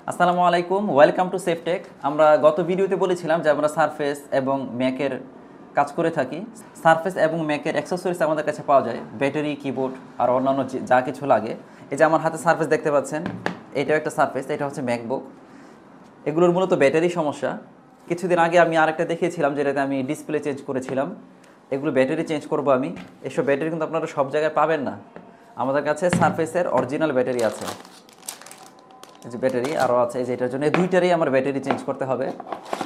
আসসালামু আলাইকুম, welcome to সেফটেক। আমরা গত ভিডিওতে বলেছিলাম যে আমরা সারফেস এবং ম্যাকের কাজ করে থাকি। সারফেস এবং ম্যাকের অ্যাক্সেসরিজ আমাদের কাছে পাওয়া যায়, ব্যাটারি, কিবোর্ড আর অন্যান্য যা কিছু লাগে। এই যে আমার হাতে সারফেস দেখতে পাচ্ছেন, এটাও একটা সারফেস, এটা হচ্ছে ম্যাকবুক। এগুলোর মূলত ব্যাটারি সমস্যা। কিছুদিন আগে আমি আরেকটা দেখিয়েছিলাম যেটাতে আমি ডিসপ্লে চেঞ্জ করেছিলাম। এগুলো ব্যাটারি চেঞ্জ করব আমি। এসব ব্যাটারি কিন্তু আপনারা সব জায়গায় পাবেন না। আমাদের কাছে সারফেসের অরিজিনাল ব্যাটারি আছে, এই যে ব্যাটারি আরও আছে। এই যে এটার জন্য দুইটারই আমার ব্যাটারি চেঞ্জ করতে হবে।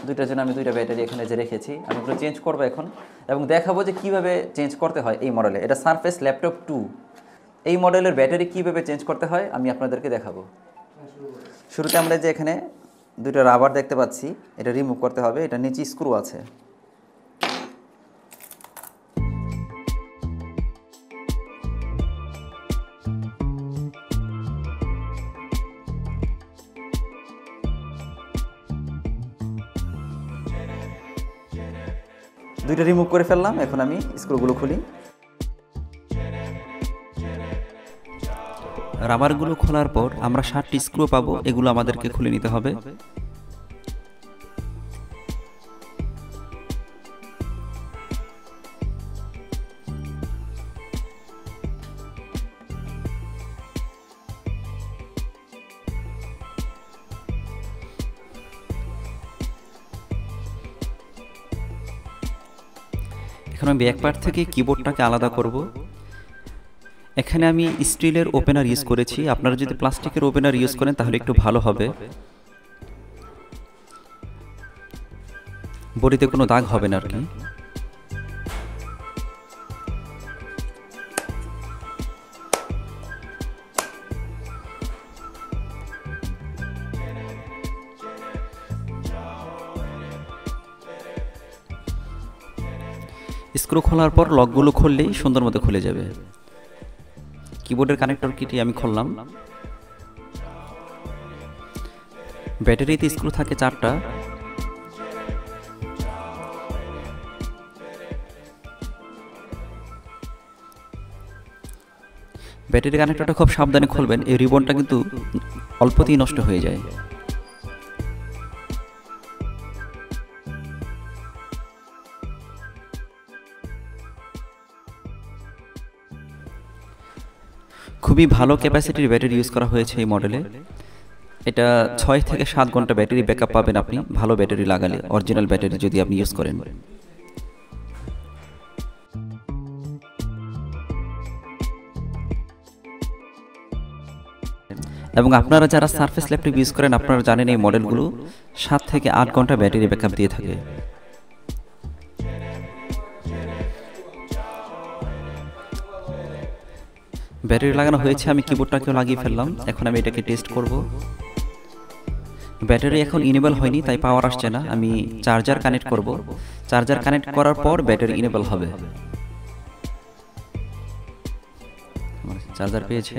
দুইটার জন্য আমি দুইটা ব্যাটারি এখানে যে রেখেছি, আমি এগুলো চেঞ্জ করবো এখন এবং দেখাবো যে কীভাবে চেঞ্জ করতে হয় এই মডেলে। এটা সারফেস ল্যাপটপ 2, এই মডেলের ব্যাটারি কীভাবে চেঞ্জ করতে হয় আমি আপনাদেরকে দেখাবো। শুরুতে আমরা যে এখানে দুইটা রাবার দেখতে পাচ্ছি, এটা রিমুভ করতে হবে। এটা নিচে স্ক্রু আছে। দুইটা রিমুভ করে ফেললাম। এখন আমি স্ক্রুগুলো খুলি। রাবারগুলো খোলার পর আমরা 7টি স্ক্রু পাবো, এগুলো আমাদেরকে খুলে নিতে হবে। এখন আমি ব্যাক পার্ট থেকে কিবোর্ডটাকে আলাদা করব। এখানে আমি স্টিলের ওপেনার ইউজ করেছি, আপনারা যদি প্লাস্টিকের ওপেনার ইউজ করেন তাহলে একটু ভালো হবে, বডিতে কোনো দাগ হবে না আর কি। স্ক্রু খোলার পর লকগুলো খুললেই সুন্দর মতো খুলে যাবে। কিবোর্ডের কানেক্টর কিটি আমি খুললাম। ব্যাটারিতে স্ক্রু থাকে 4টা। ব্যাটারি কানেক্টরটা খুব সাবধানে খুলবেন, এই রিবনটা কিন্তু অল্পতেই নষ্ট হয়ে যায়। খুবই ভালো ক্যাপাসিটির ব্যাটারি ইউজ করা হয়েছে এই মডেলে। এটা 6 থেকে 7 ঘন্টা ব্যাটারি ব্যাকআপ পাবেন আপনি ভালো ব্যাটারি লাগালে, অরিজিনাল ব্যাটারি যদি আপনি ইউজ করেন। এবং আপনারা যারা সারফেস ল্যাপটপ ইউজ করেন আপনারা জানেন এই মডেলগুলো 7 থেকে 8 ঘন্টা ব্যাটারি ব্যাকআপ দিয়ে থাকে। ব্যাটারি লাগানো হয়েছে, আমি কিবোর্ডটাকেও লাগিয়ে ফেললাম। এখন আমি এটাকে টেস্ট করব। ব্যাটারি এখন ইনেবল হয়নি, তাই পাওয়ার আসছে না। আমি চার্জার কানেক্ট করব। চার্জার কানেক্ট করার পর ব্যাটারি ইনেবল হবে। চার্জার পেয়েছে।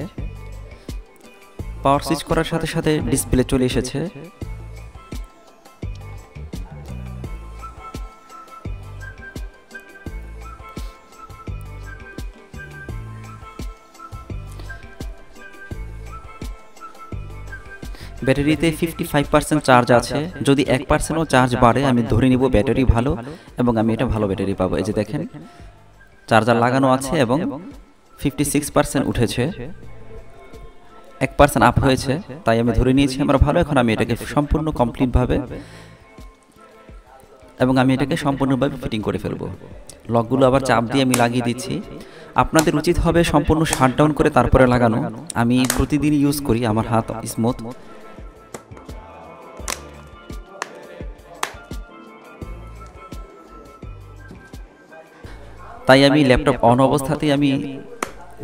পাওয়ার সুইচ করার সাথে সাথে ডিসপ্লে চলে এসেছে। ব্যাটারিতে 55% চার্জ আছে। যদি 1%ও চার্জ বাড়ে আমি ধরে নিব ব্যাটারি ভালো এবং আমি এটা ভালো ব্যাটারি পাবো। এই যে দেখেন চার্জার লাগানো আছে এবং 56% উঠেছে, 1% আপ হয়েছে, তাই আমি ধরে নিয়েছি আমরা ভালো। এখন আমি এটাকে সম্পূর্ণ কমপ্লিটভাবে এবং আমি এটাকে সম্পূর্ণভাবে ফিটিং করে ফেলবো। লকগুলো আবার চাপ দিয়ে আমি লাগিয়ে দিচ্ছি। আপনাদের উচিত হবে সম্পূর্ণ শাটডাউন করে তারপরে লাগানো। আমি প্রতিদিন ইউজ করি, আমার হাত স্মুথ। তাই আমি ল্যাপটপ অন অবস্থাতেই আমি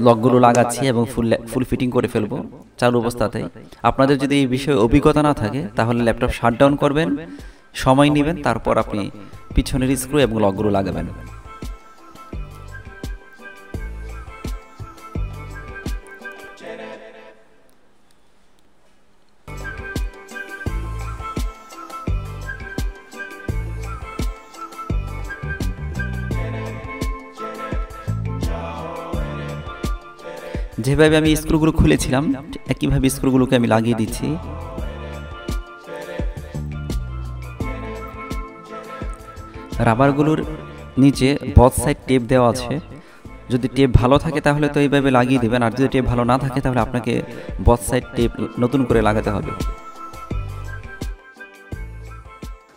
লকগুলো লাগাচ্ছি এবং ফুল ফিটিং করে ফেলবো চালু অবস্থাতেই। আপনাদের যদি এই বিষয়ে অভিজ্ঞতা না থাকে তাহলে ল্যাপটপ শাটডাউন করবেন, সময় নেবেন, তারপর আপনি পিছনের স্ক্রু এবং লকগুলো লাগাবেন। যেভাবে আমি স্ক্রুগুলো খুলেছিলাম একইভাবে স্ক্রুগুলোকে আমি লাগিয়ে দিচ্ছি। রাবারগুলোর নিচে বথ সাইড টেপ দেওয়া আছে। যদি টেপ ভালো থাকে তাহলে তো এইভাবে লাগিয়ে দেবেন, আর যদি টেপ ভালো না থাকে তাহলে আপনাকে বথ সাইড টেপ নতুন করে লাগাতে হবে।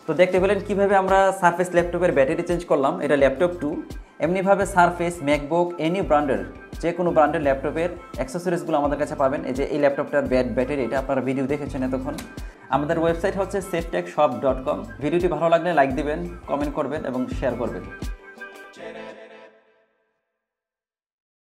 তো দেখতে পেলেন কিভাবে আমরা সারফেস ল্যাপটপের ব্যাটারি চেঞ্জ করলাম। এটা ল্যাপটপ 2। এমনিভাবে সারফেস, ম্যাকবুক, এনি ব্র্যান্ডের, যে কোনো ব্র্যান্ডের ল্যাপটপের অ্যাক্সেসরিজগুলো আমাদের কাছে পাবেন। এই যে এই ল্যাপটপটার ব্যাটারি, এটা আপনারা ভিডিও দেখেছেন এতক্ষণ। আমাদের ওয়েবসাইট হচ্ছে safetechshop.com। ভিডিওটি ভালো লাগলে লাইক দিবেন, কমেন্ট করবেন এবং শেয়ার করবেন।